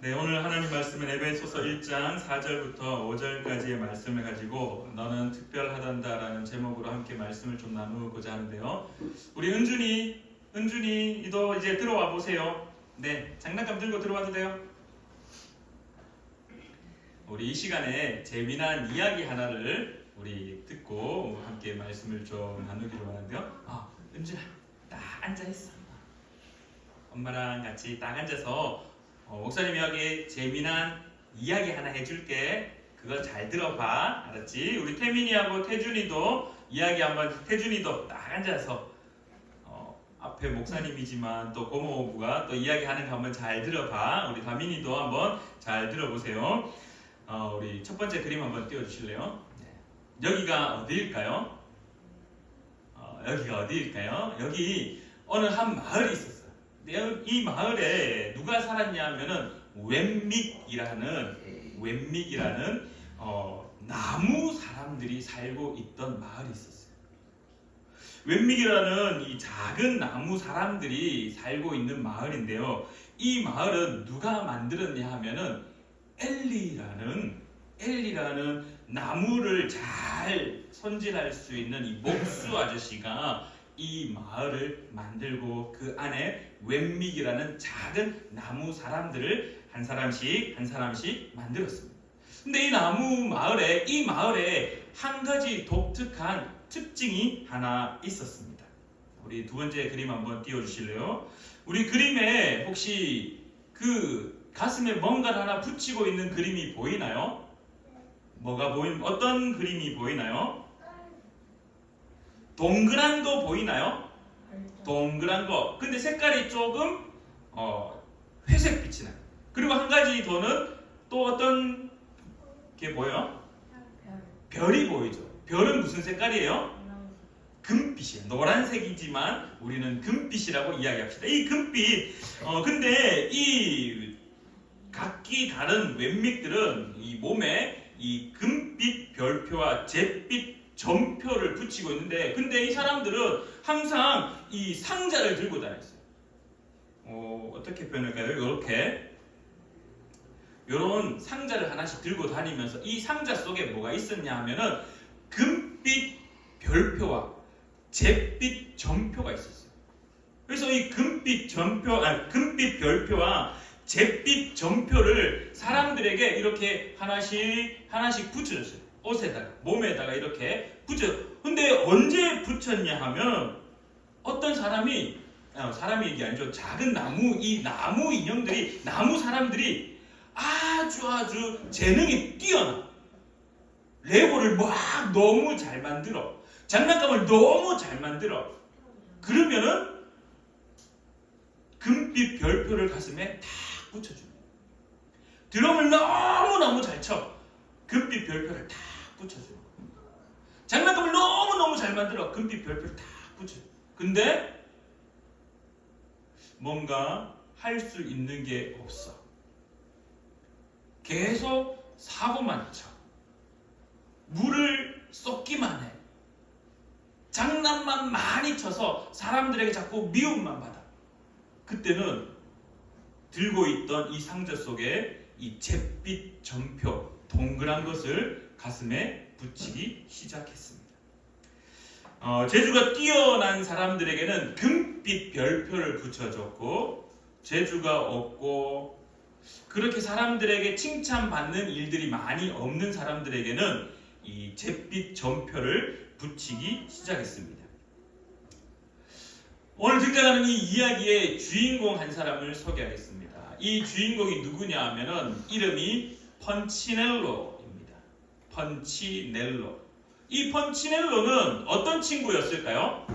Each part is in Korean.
네, 오늘 하나님 말씀은 에베소서 1장 4절부터 5절까지의 말씀을 가지고 너는 특별하단다라는 제목으로 함께 말씀을 좀 나누고자 하는데요. 우리 은준이도 이제 들어와 보세요. 네, 장난감 들고 들어와도 돼요. 우리 이 시간에 재미난 이야기 하나를 우리 듣고 함께 말씀을 좀 나누기로 하는데요. 은준아, 딱 앉아 있어. 엄마랑 같이 딱 앉아서 목사님이 여기 재미난 이야기 하나 해줄게. 그거 잘 들어봐. 알았지? 우리 태민이하고 태준이도 이야기 한번. 태준이도 딱 앉아서 앞에 목사님이지만 또 고모부가 또 이야기하는 거 한번 잘 들어봐. 우리 다민이도 한번 잘 들어보세요. 우리 첫 번째 그림 한번 띄워주실래요? 네. 여기가 어디일까요? 여기가 어디일까요? 여기 어느 한 마을이 있었어요. 이 마을에 누가 살았냐면은 웸믹이라는 나무 사람들이 살고 있던 마을이 있었어요. 웸믹이라는 이 작은 나무 사람들이 살고 있는 마을인데요. 이 마을은 누가 만들었냐 하면은 엘리라는 나무를 잘 손질할 수 있는 이 목수 아저씨가 이 마을을 만들고 그 안에 웸믹이라는 작은 나무 사람들을 한 사람씩 만들었습니다. 근데 이 마을에 한 가지 독특한 특징이 하나 있었습니다. 우리 두 번째 그림 한번 띄워주실래요? 우리 그림에 혹시 그 가슴에 뭔가를 하나 붙이고 있는 그림이 보이나요? 어떤 그림이 보이나요? 동그란 거 보이나요? 동그란 거. 근데 색깔이 조금 회색 빛이 나요. 그리고 한 가지 더는 또 어떤 게 보여요? 별이 보이죠. 별은 무슨 색깔이에요? 금빛이에요. 노란색이지만 우리는 금빛이라고 이야기합시다. 이 금빛. 근데 이 각기 다른 웸믹들은 이 몸에 이 금빛 별표와 잿빛 점표를 붙이고 있는데, 근데 이 사람들은 항상 이 상자를 들고 다녔어요. 어떻게 표현할까요? 이런 상자를 하나씩 들고 다니면서 이 상자 속에 뭐가 있었냐 하면은 금빛 별표와 잿빛 점표가 있었어요. 그래서 이 금빛 별표와 잿빛 점표를 사람들에게 이렇게 하나씩 붙여줬어요. 옷에다가, 몸에다가 이렇게 근데 언제 붙였냐 하면 어떤 사람이 이게 아니죠. 작은 나무 인형들이, 나무 사람들이 아주 재능이 뛰어나. 레고를 막 너무 잘 만들어. 장난감을 너무 잘 만들어. 그러면은 금빛 별표를 가슴에 탁 붙여줍니다. 드럼을 너무너무 잘 쳐. 금빛 별표를 탁 붙여줘요. 장난감을 너무너무 잘 만들어. 금빛 별표를 탁 붙여줘. 근데 뭔가 할 수 있는 게 없어. 계속 사고만 쳐. 물을 쏟기만 해. 장난만 많이 쳐서 사람들에게 자꾸 미움만 받아. 그때는 들고 있던 이 상자 속에 이 잿빛 점표, 동그란 것을 가슴에 붙이기 시작했습니다. 재주가 뛰어난 사람들에게는 금빛 별표를 붙여줬고, 재주가 없고 그렇게 사람들에게 칭찬받는 일들이 많이 없는 사람들에게는 이 잿빛 점표를 붙이기 시작했습니다. 오늘 등장하는 이 이야기의 주인공 한 사람을 소개하겠습니다. 이 주인공이 누구냐 하면은 이름이 펀치넬로입니다. 펀치넬로. 이 펀치넬로는 어떤 친구였을까요?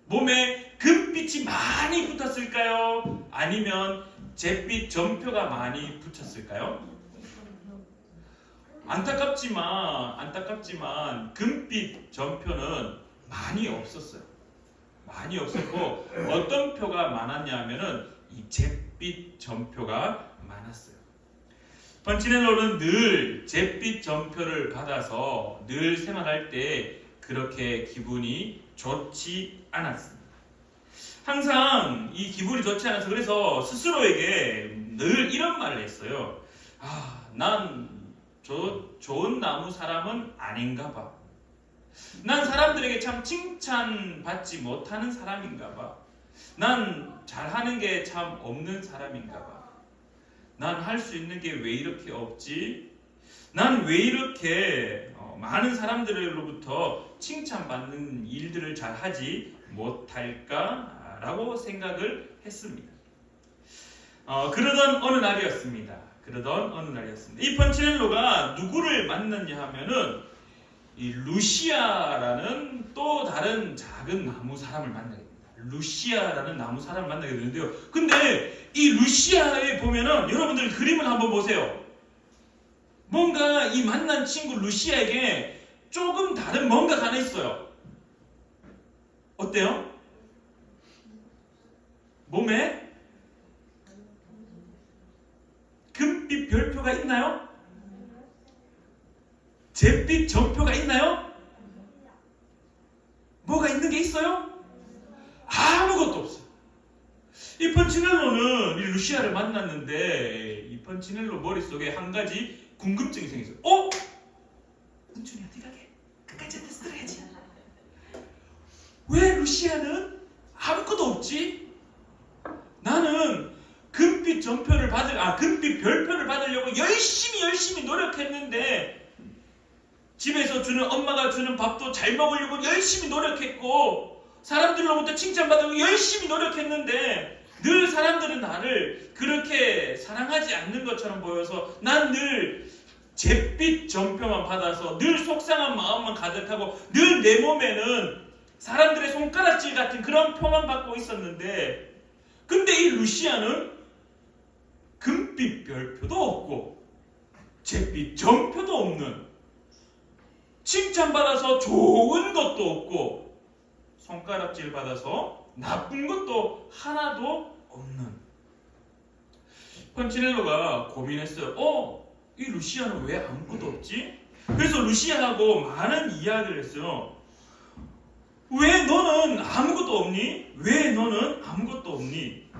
몸에 금빛이 많이 붙었을까요? 아니면 잿빛 점표가 많이 붙였을까요? 안타깝지만 금빛 점표는 많이 없었어요. 많이 없었고, 어떤 표가 많았냐 하면은 이 잿빛 점표가 많았어요. 펀치넬로는 늘 잿빛 점표를 받아서 늘 생활할 때 그렇게 기분이 좋지 않았습니다. 항상 이 기분이 좋지 않아서 그래서 스스로에게 늘 이런 말을 했어요. 난 좋은 나무 사람은 아닌가 봐. 난 사람들에게 참 칭찬받지 못하는 사람인가 봐. 난 잘하는 게 참 없는 사람인가 봐. 난 할 수 있는 게 왜 이렇게 없지? 난 왜 이렇게 많은 사람들로부터 칭찬받는 일들을 잘 하지 못할까? 라고 생각을 했습니다. 그러던 어느 날이었습니다. 이 펀치넬로가 누구를 만났냐 하면은 이 루시아라는 또 다른 작은 나무 사람을 만나게 됩니다. 루시아라는 나무 사람을 만나게 되는데요. 근데 이 루시아에 보면은 여러분들 그림을 한번 보세요. 뭔가 이 만난 친구 루시아에게 조금 다른 뭔가가 하나 있어요. 어때요? 몸에 금빛 별표가 있나요? 잿빛 점표가 있나요? 뭐가 있는 게 있어요? 아무것도 없어요. 이 펀치넬로는 이 루시아를 만났는데 이 펀치넬로 머릿속에 한 가지 궁금증이 생겼어요. 은준이 어디 가게? 끝까지 앉아서 들어야지. 왜 루시아는 아무것도 없지? 나는 금빛 별표를 받으려고 열심히 노력했는데 집에서 엄마가 주는 밥도 잘 먹으려고 열심히 노력했고 사람들로부터 칭찬받으려고 열심히 노력했는데 늘 사람들은 나를 그렇게 사랑하지 않는 것처럼 보여서 난 늘 잿빛 점표만 받아서 늘 속상한 마음만 가득하고 늘 내 몸에는 사람들의 손가락질 같은 그런 표만 받고 있었는데 근데 이 루시아는 금빛 별표도 없고 잿빛 점표도 없는 칭찬받아서 좋은 것도 없고 손가락질 받아서 나쁜 것도 하나도 없는 펀치넬로가 고민했어요. 이 루시아는 왜 아무것도 없지? 그래서 루시아하고 많은 이야기를 했어요. 왜 너는 아무것도 없니? 왜 너는 아무것도 없니?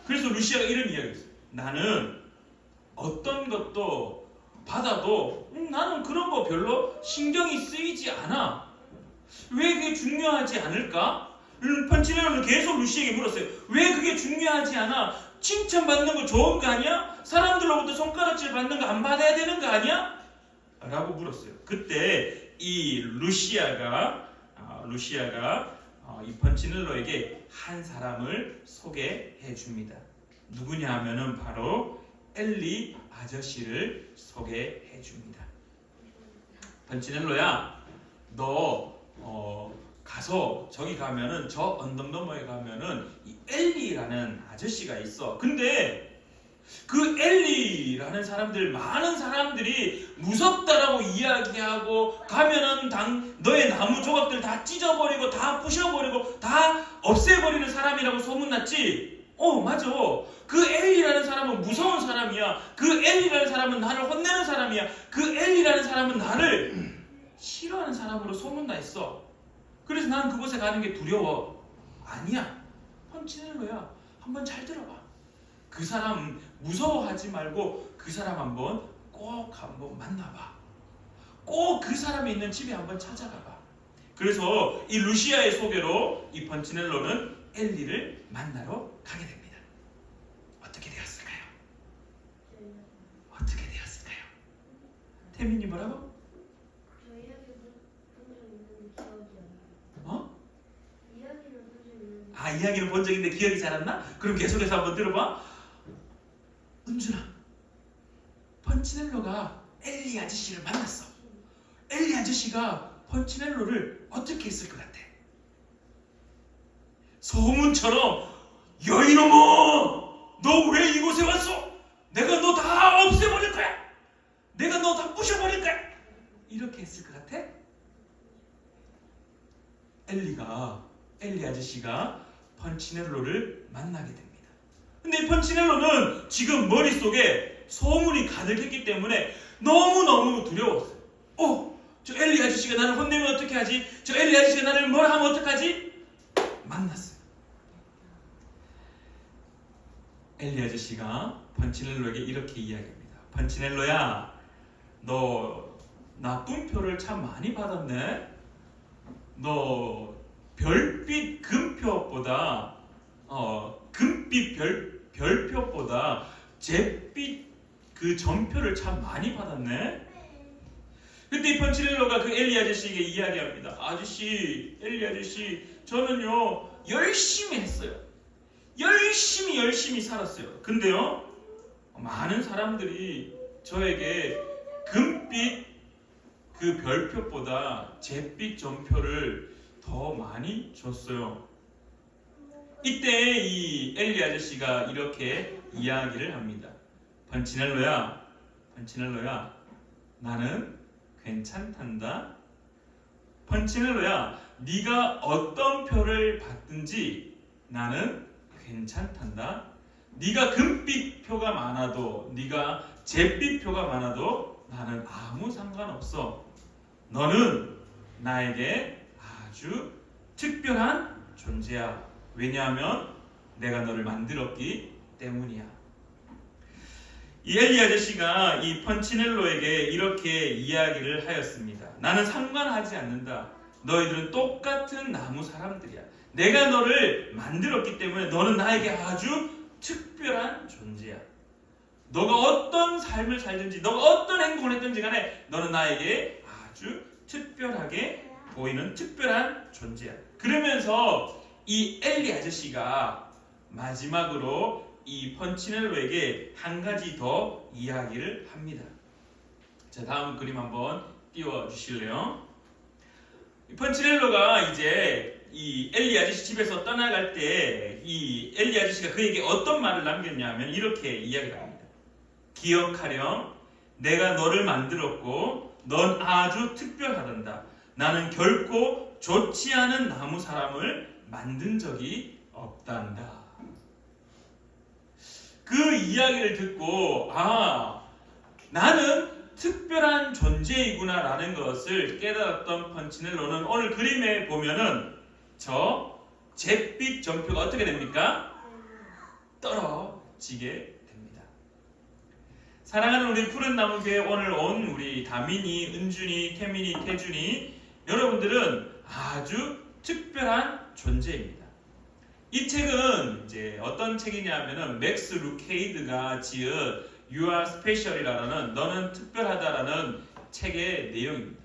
그래서 루시아가 이런 이야기를 했어요. 나는 어떤 것도 받아도 나는 그런 거 별로 신경이 쓰이지 않아. 왜 그게 중요하지 않을까? 펀치넬로는 계속 루시에게 물었어요. 왜 그게 중요하지 않아? 칭찬받는 거 좋은 거 아니야? 사람들로부터 손가락질 받는 거 안 받아야 되는 거 아니야? 라고 물었어요. 그때 이 루시아가 이 펀치넬로에게 한 사람을 소개해 줍니다. 누구냐 하면은 바로 엘리 아저씨를 소개해 줍니다. 펀치넬로야, 너 가서 저기 가면은 저 언덕 너머에 가면은 이 엘리라는 아저씨가 있어. 근데 그 엘리라는 많은 사람들이 무섭다라고 이야기하고 가면은 너의 나무 조각들 다 찢어버리고 다 부셔버리고 다 없애버리는 사람이라고 소문났지? 맞아. 그 엘리라는 사람은 무서운 사람이야. 그 엘리라는 사람은 나를 혼내는 사람이야. 그 엘리라는 사람은 나를 싫어하는 사람으로 소문나 있어. 그래서 난 그곳에 가는 게 두려워. 아니야. 펀치넬로야. 한번 잘 들어봐. 그 사람 무서워하지 말고 그 사람 꼭 한번 만나봐. 꼭 그 사람이 있는 집에 한번 찾아가봐. 그래서 이 루시아의 소개로 이 펀치넬로는 엘리를 만나러 가게 됩니다. 어떻게 되었을까요? 태민이 뭐라고? 이야기는 본 적 있는데 기억이 잘 안 나? 그럼 계속해서 한번 들어봐. 은준아, 펀치넬로가 엘리 아저씨를 만났어. 엘리 아저씨가 펀치넬로를 어떻게 했을 것 같아? 소문처럼 야 이놈아, 너 왜 이곳에 왔어? 내가 너 다 없애버릴 거야. 내가 너 다 부셔버릴 거야. 이렇게 했을 것 같아? 엘리 아저씨가 펀치넬로를 만나게 됩니다. 근데 펀치넬로는 지금 머릿속에 소문이 가득했기 때문에 너무너무 두려웠어요. 저 엘리 아저씨가 나를 혼내면 어떻게 하지? 저 엘리 아저씨가 나를 뭐라 하면 어떡하지? 만났어요. 엘리 아저씨가 펀치넬로에게 이렇게 이야기합니다. 펀치넬로야, 너 나쁜 표를 참 많이 받았네. 너 별빛 금표보다 금빛 별표보다 잿빛 그 전표를 참 많이 받았네. 근데 이 펀치넬로가 그 엘리 아저씨에게 이야기합니다. 아저씨, 엘리 아저씨, 저는요 열심히 했어요. 열심히 살았어요. 근데요 많은 사람들이 저에게 금빛 그 별표보다 잿빛 전표를 더 많이 줬어요. 이때 이 엘리 아저씨가 이렇게 이야기를 합니다. 펀치넬로야, 나는 괜찮단다. 펀치넬로야, 네가 어떤 표를 받든지 나는 괜찮단다. 네가 금빛 표가 많아도, 네가 잿빛 표가 많아도 나는 아무 상관없어. 너는 나에게 아주 특별한 존재야. 왜냐하면 내가 너를 만들었기 때문이야. 이 엘리 아저씨가 이 펀치넬로에게 이렇게 이야기를 하였습니다. 나는 상관하지 않는다. 너희들은 똑같은 나무 사람들이야. 내가 너를 만들었기 때문에 너는 나에게 아주 특별한 존재야. 너가 어떤 삶을 살든지, 너가 어떤 행동을 했든지 간에 너는 나에게 아주 특별하게 보이는 특별한 존재야. 그러면서 이 엘리 아저씨가 마지막으로 이 펀치넬로에게 한 가지 더 이야기를 합니다. 자, 다음 그림 한번 띄워 주실래요? 이 펀치넬로가 이제 이 엘리 아저씨 집에서 떠나갈 때 이 엘리 아저씨가 그에게 어떤 말을 남겼냐면 이렇게 이야기를 합니다. 기억하렴, 내가 너를 만들었고 넌 아주 특별하단다. 나는 결코 좋지 않은 나무 사람을 만든 적이 없단다. 그 이야기를 듣고 나는 특별한 존재이구나 라는 것을 깨달았던 펀치넬로는 오늘 그림에 보면은 저 잿빛 전표가 어떻게 됩니까? 떨어지게 됩니다. 사랑하는 우리 푸른나무교회 오늘 온 우리 다민이, 은준이, 태민이, 태준이, 여러분들은 아주 특별한 존재입니다. 이 책은 이제 어떤 책이냐면은 맥스 루케이드가 지은 You are special이라는, 너는 특별하다라는 책의 내용입니다.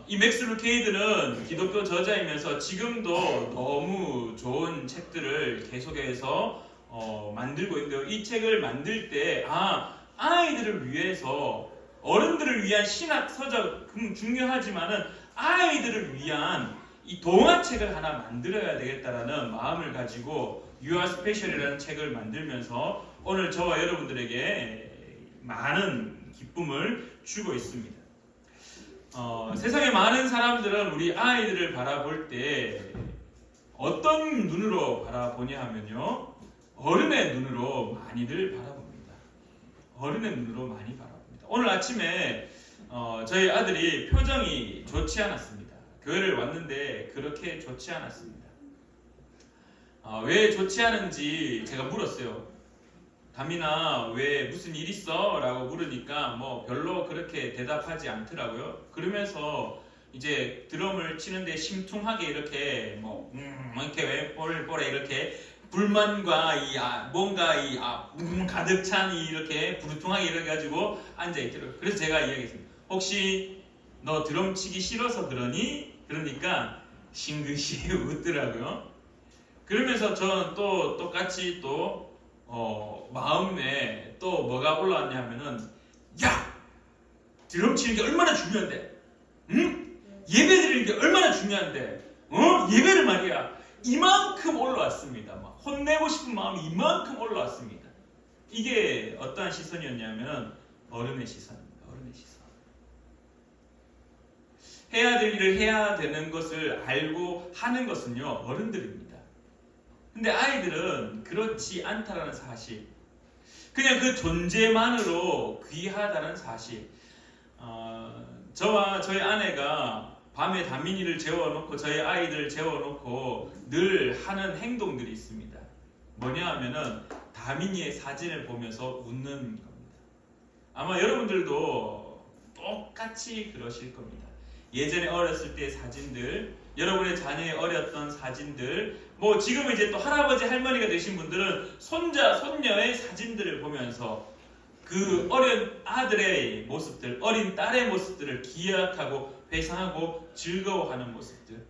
이 맥스 루케이드는 기독교 저자이면서 지금도 너무 좋은 책들을 계속해서 만들고 있는데요. 이 책을 만들 때 아이들을 위해서, 어른들을 위한 신학 서적 중요하지만은 아이들을 위한 이 동화책을 하나 만들어야 되겠다라는 마음을 가지고 You are special이라는 책을 만들면서 오늘 저와 여러분들에게 많은 기쁨을 주고 있습니다. 세상에 많은 사람들은 우리 아이들을 바라볼 때 어떤 눈으로 바라보냐 하면요, 어른의 눈으로 많이들 바라봅니다. 어른의 눈으로 많이 바라봅니다. 오늘 아침에 저희 아들이 표정이 좋지 않았습니다. 교회를 왔는데 그렇게 좋지 않았습니다. 왜 좋지 않은지 제가 물었어요. 다민아, 왜 무슨 일 있어? 라고 물으니까 뭐 별로 그렇게 대답하지 않더라고요. 그러면서 이제 드럼을 치는데 심퉁하게 이렇게 이렇게 왜 뽀래 이렇게 불만과 뭔가 가득 찬 이렇게 부르퉁하게 이래 가지고 앉아 있더라고요. 그래서 제가 이야기했습니다. 혹시 너 드럼 치기 싫어서 그러니? 그러니까 싱긋이 웃더라고요. 그러면서 저는 또 똑같이 또 마음에 또 뭐가 올라왔냐면은, 야! 드럼 치는 게 얼마나 중요한데? 응? 예배 드리는 게 얼마나 중요한데? 예배를 말이야. 이만큼 올라왔습니다. 막 혼내고 싶은 마음이 이만큼 올라왔습니다. 이게 어떠한 시선이었냐면 어른의 시선입니다. 어른의 시선. 해야 될 일을 해야 되는 것을 알고 하는 것은요, 어른들입니다. 근데 아이들은 그렇지 않다라는 사실, 그냥 그 존재만으로 귀하다는 사실. 저와 저희 아내가 밤에 다민이를 재워놓고 저희 아이들을 재워놓고 늘 하는 행동들이 있습니다. 뭐냐 하면은 다민이의 사진을 보면서 웃는 겁니다. 아마 여러분들도 똑같이 그러실 겁니다. 예전에 어렸을 때의 사진들, 여러분의 자녀의 어렸던 사진들, 뭐 지금 이제 또 할아버지 할머니가 되신 분들은 손자 손녀의 사진들을 보면서 그 어린 아들의 모습들, 어린 딸의 모습들을 기억하고 회상하고 즐거워하는 모습들,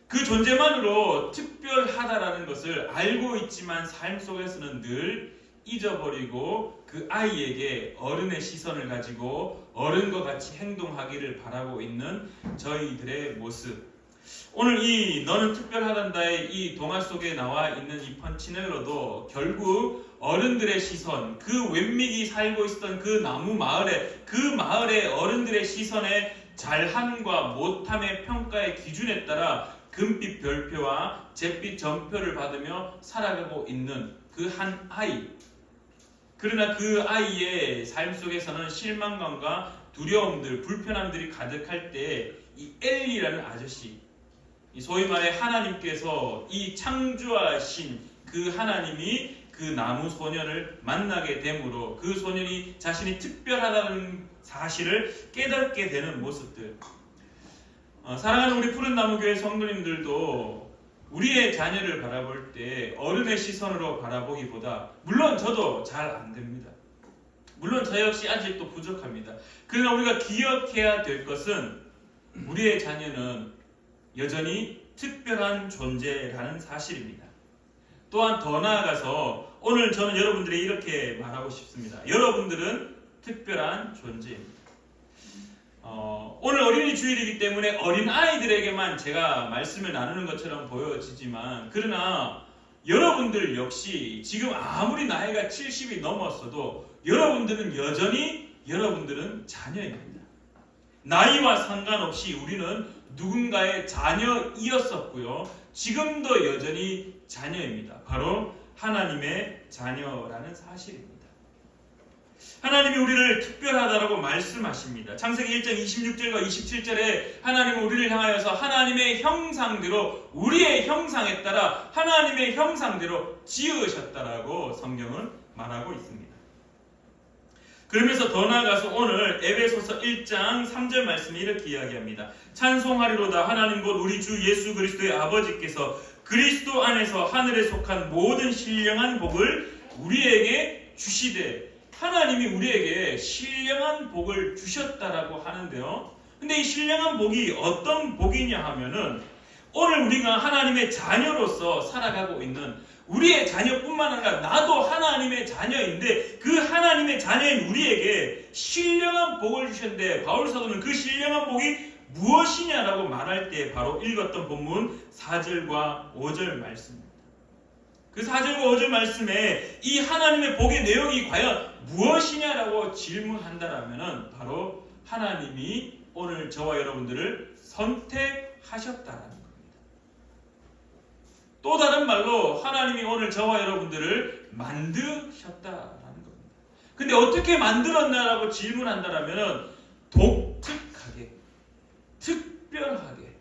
그 존재만으로 특별하다라는 것을 알고 있지만 삶 속에서는 늘 잊어버리고 그 아이에게 어른의 시선을 가지고 어른과 같이 행동하기를 바라고 있는 저희들의 모습. 오늘 이 너는 특별하단다의 이 동화 속에 나와 있는 이 펀치넬로도 결국 어른들의 시선, 그 웬믹이 살고 있었던 그 나무 마을에, 그 마을의 어른들의 시선에 잘함과 못함의 평가의 기준에 따라 금빛 별표와 잿빛 점표를 받으며 살아가고 있는 그 한 아이. 그러나 그 아이의 삶 속에서는 실망감과 두려움들, 불편함들이 가득할 때 이 엘리라는 아저씨, 소위 말해 하나님께서 이 창조하신 그 하나님이 그 나무 소년을 만나게 되므로 그 소년이 자신이 특별하다는 사실을 깨닫게 되는 모습들. 사랑하는 우리 푸른나무교회 성도님들도 우리의 자녀를 바라볼 때 어른의 시선으로 바라보기보다, 물론 저도 잘 안 됩니다. 물론 저 역시 아직도 부족합니다. 그러나 우리가 기억해야 될 것은 우리의 자녀는 여전히 특별한 존재라는 사실입니다. 또한 더 나아가서 오늘 저는 여러분들이 이렇게 말하고 싶습니다. 여러분들은 특별한 존재입니다. 오늘 어린이 주일이기 때문에 어린 아이들에게만 제가 말씀을 나누는 것처럼 보여지지만, 그러나 여러분들 역시 지금 아무리 나이가 70이 넘었어도 여러분들은 여전히 여러분들은 자녀입니다. 나이와 상관없이 우리는 누군가의 자녀이었었고요. 지금도 여전히 자녀입니다. 바로 하나님의 자녀라는 사실입니다. 하나님이 우리를 특별하다라고 말씀하십니다. 창세기 1장 26절과 27절에 하나님은 우리를 향하여서 하나님의 형상대로, 우리의 형상에 따라 하나님의 형상대로 지으셨다라고 성경은 말하고 있습니다. 그러면서 더 나아가서 오늘 에베소서 1장 3절 말씀이 이렇게 이야기합니다. 찬송하리로다 하나님 곧 우리 주 예수 그리스도의 아버지께서 그리스도 안에서 하늘에 속한 모든 신령한 복을 우리에게 주시되. 하나님이 우리에게 신령한 복을 주셨다라고 하는데요. 근데 이 신령한 복이 어떤 복이냐 하면은 오늘 우리가 하나님의 자녀로서 살아가고 있는 우리의 자녀뿐만 아니라 나도 하나님의 자녀인데 그 하나님의 자녀인 우리에게 신령한 복을 주셨는데, 바울 사도는 그 신령한 복이 무엇이냐라고 말할 때 바로 읽었던 본문 4절과 5절 말씀입니다. 그 4절과 5절 말씀에 이 하나님의 복의 내용이 과연 무엇이냐라고 질문한다라면 바로 하나님이 오늘 저와 여러분들을 선택하셨다라는 겁니다. 또 다른 말로 하나님이 오늘 저와 여러분들을 만드셨다라는 겁니다. 근데 어떻게 만들었나라고 질문한다라면 독특하게, 특별하게,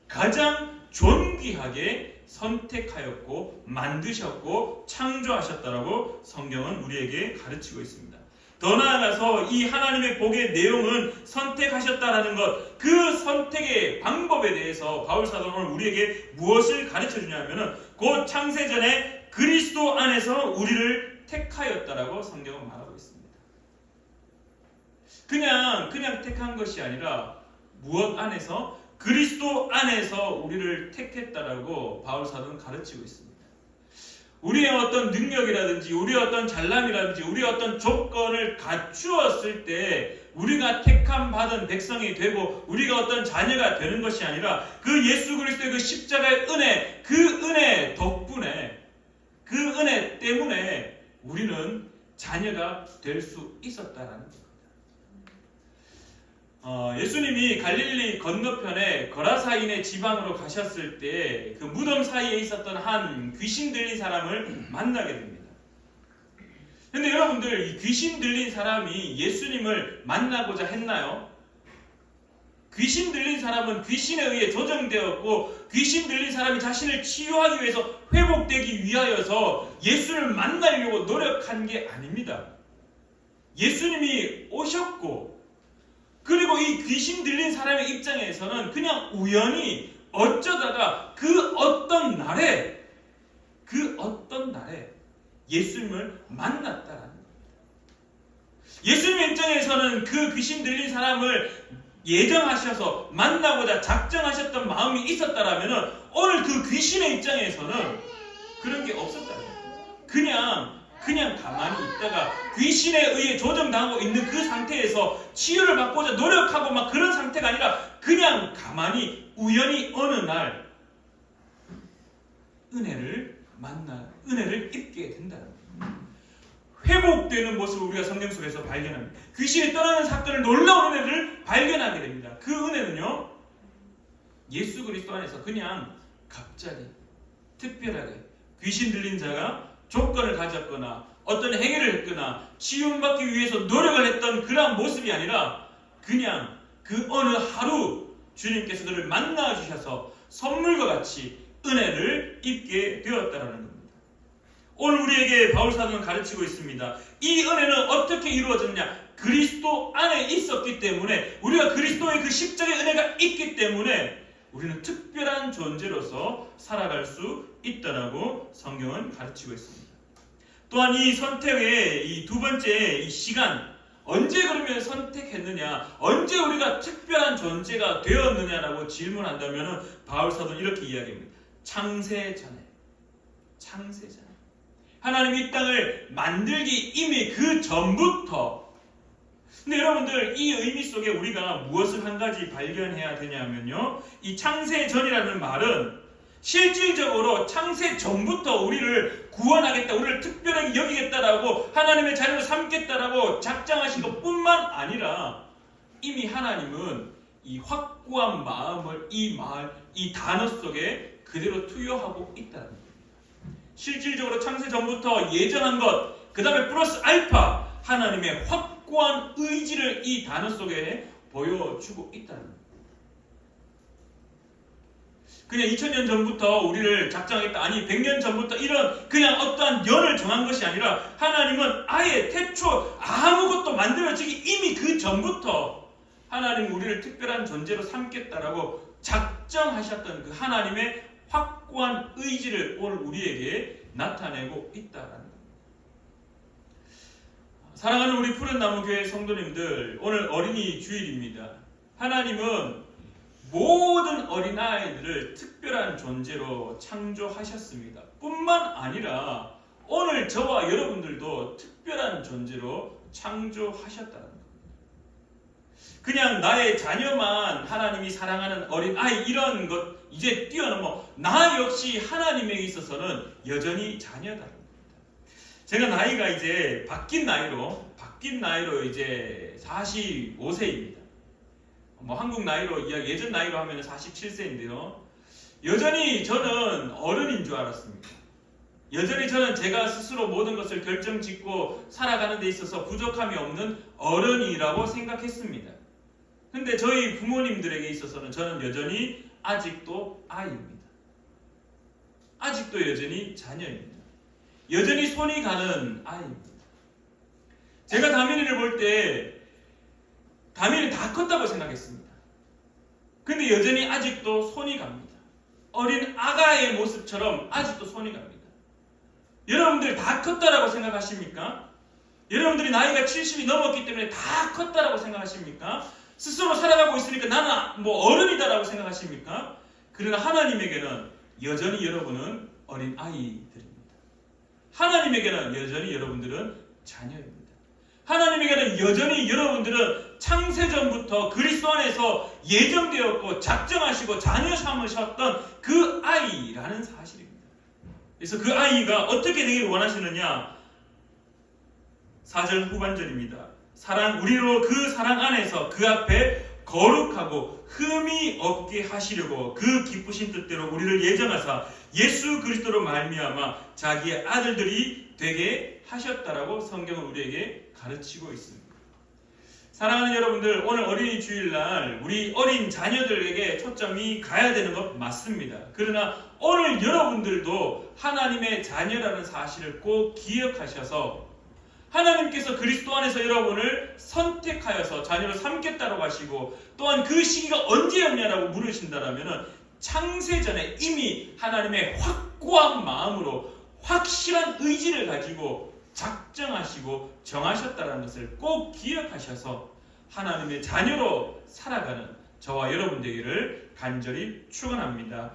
가장 존귀하게 선택하였고 만드셨고 창조하셨다라고 성경은 우리에게 가르치고 있습니다. 더 나아가서 이 하나님의 복의 내용은 선택하셨다라는 것, 그 선택의 방법에 대해서 바울 사도는 오늘 우리에게 무엇을 가르쳐 주냐면은 곧 창세전에 그리스도 안에서 우리를 택하였다라고 성경은 말하고 있습니다. 그냥 택한 것이 아니라 무엇 안에서? 그리스도 안에서 우리를 택했다라고 바울 사도는 가르치고 있습니다. 우리의 어떤 능력이라든지 우리의 어떤 잘남이라든지 우리의 어떤 조건을 갖추었을 때 우리가 택함 받은 백성이 되고 우리가 어떤 자녀가 되는 것이 아니라 그 예수 그리스도의 그 십자가의 은혜, 그 은혜 덕분에, 그 은혜 때문에 우리는 자녀가 될 수 있었다라는 겁니다. 예수님이 갈릴리 건너편에 거라사인의 지방으로 가셨을 때 그 무덤 사이에 있었던 한 귀신 들린 사람을 만나게 됩니다. 그런데 여러분들, 이 귀신 들린 사람이 예수님을 만나고자 했나요? 귀신 들린 사람은 귀신에 의해 조정되었고 귀신 들린 사람이 자신을 치유하기 위해서 회복되기 위하여서 예수를 만나려고 노력한 게 아닙니다. 예수님이 오셨고 그리고 이 귀신 들린 사람의 입장에서는 그냥 우연히 어쩌다가 그 어떤 날에 예수님을 만났다라는 겁니다. 예수님의 입장에서는 그 귀신 들린 사람을 예정하셔서 만나고자 작정하셨던 마음이 있었다라면 오늘 그 귀신의 입장에서는 그런 게 없었다는 거예요. 그냥 가만히 있다가 귀신에 의해 조정당하고 있는 그 상태에서 치유를 받고자 노력하고 막 그런 상태가 아니라 그냥 가만히 우연히 어느 날 은혜를 입게 된다는 거예요. 회복되는 모습을 우리가 성경 속에서 발견합니다. 귀신이 떠나는 사건을 놀라운 은혜를 발견하게 됩니다. 그 은혜는요, 예수 그리스도 안에서 그냥 갑자기 특별하게 귀신 들린 자가 조건을 가졌거나 어떤 행위를 했거나 치유받기 위해서 노력을 했던 그러한 모습이 아니라 그냥 그 어느 하루 주님께서 그를 만나 주셔서 선물과 같이 은혜를 입게 되었다라는 겁니다. 오늘 우리에게 바울사도는 가르치고 있습니다. 이 은혜는 어떻게 이루어졌냐? 그리스도 안에 있었기 때문에, 우리가 그리스도의 그 십자가의 은혜가 있기 때문에 우리는 특별한 존재로서 살아갈 수 있다라고 성경은 가르치고 있습니다. 또한 이 선택의 이 두 번째 이 시간, 언제 그러면 선택했느냐, 언제 우리가 특별한 존재가 되었느냐라고 질문한다면 바울사도는 이렇게 이야기합니다. 창세 전에. 하나님이 이 땅을 만들기 이미 그 전부터. 근데 여러분들, 이 의미 속에 우리가 무엇을 한 가지 발견해야 되냐면요, 이 창세 전이라는 말은 실질적으로 창세 전부터 우리를 구원하겠다, 우리를 특별하게 여기겠다라고 하나님의 자녀로 삼겠다라고 작정하신 것뿐만 아니라 이미 하나님은 이 확고한 마음을 이 단어 속에 그대로 투여하고 있다는 겁니다. 실질적으로 창세 전부터 예정한 것, 그 다음에 플러스 알파 하나님의 확고한 의지를 이 단어 속에 보여주고 있다는 겁니다. 그냥 2000년 전부터 우리를 작정하겠다, 아니 100년 전부터 이런 그냥 어떠한 연을 정한 것이 아니라 하나님은 아예 태초 아무것도 만들어지기 이미 그 전부터 하나님 우리를 특별한 존재로 삼겠다라고 작정하셨던 그 하나님의 확고한 의지를 오늘 우리에게 나타내고 있다라는 겁니다. 사랑하는 우리 푸른나무 교회 성도님들, 오늘 어린이 주일입니다. 하나님은 모든 어린아이들을 특별한 존재로 창조하셨습니다. 뿐만 아니라 오늘 저와 여러분들도 특별한 존재로 창조하셨다는 겁니다. 그냥 나의 자녀만 하나님이 사랑하는 어린아이 이런 것 이제 뛰어넘어 나 역시 하나님에게 있어서는 여전히 자녀다는 겁니다. 제가 나이가 이제 바뀐 나이로 이제 45세입니다. 한국 나이로 예전 나이로 하면 47세인데요. 여전히 저는 어른인 줄 알았습니다. 여전히 저는 제가 스스로 모든 것을 결정짓고 살아가는 데 있어서 부족함이 없는 어른이라고 생각했습니다. 근데 저희 부모님들에게 있어서는 저는 여전히 아직도 아이입니다. 아직도 여전히 자녀입니다. 여전히 손이 가는 아이입니다. 제가 다민이를 볼 때 다민이 다 컸다고 생각했습니다. 근데 여전히 아직도 손이 갑니다. 어린 아가의 모습처럼 아직도 손이 갑니다. 여러분들 다 컸다라고 생각하십니까? 여러분들이 나이가 70이 넘었기 때문에 다 컸다라고 생각하십니까? 스스로 살아가고 있으니까 나는 어른이다라고 생각하십니까? 그러나 하나님에게는 여전히 여러분은 어린 아이들입니다. 하나님에게는 여전히 여러분들은 자녀입니다. 하나님에게는 여전히 여러분들은 창세전부터 그리스도 안에서 예정되었고 작정하시고 자녀 삼으셨던 그 아이라는 사실입니다. 그래서 그 아이가 어떻게 되기를 원하시느냐? 4절 후반절입니다. 우리로 그 사랑 안에서 그 앞에 거룩하고 흠이 없게 하시려고 그 기쁘신 뜻대로 우리를 예정하사 예수 그리스도로 말미암아 자기의 아들들이 되게 하셨다라고 성경은 우리에게 가르치고 있습니다. 사랑하는 여러분들, 오늘 어린이 주일날 우리 어린 자녀들에게 초점이 가야 되는 것 맞습니다. 그러나 오늘 여러분들도 하나님의 자녀라는 사실을 꼭 기억하셔서 하나님께서 그리스도 안에서 여러분을 선택하여서 자녀를 삼겠다고 하시고 또한 그 시기가 언제였냐라고 물으신다면 창세전에 이미 하나님의 확고한 마음으로 확실한 의지를 가지고 작정하시고 정하셨다는 것을 꼭 기억하셔서 하나님의 자녀로 살아가는 저와 여러분 되기를 간절히 축원합니다.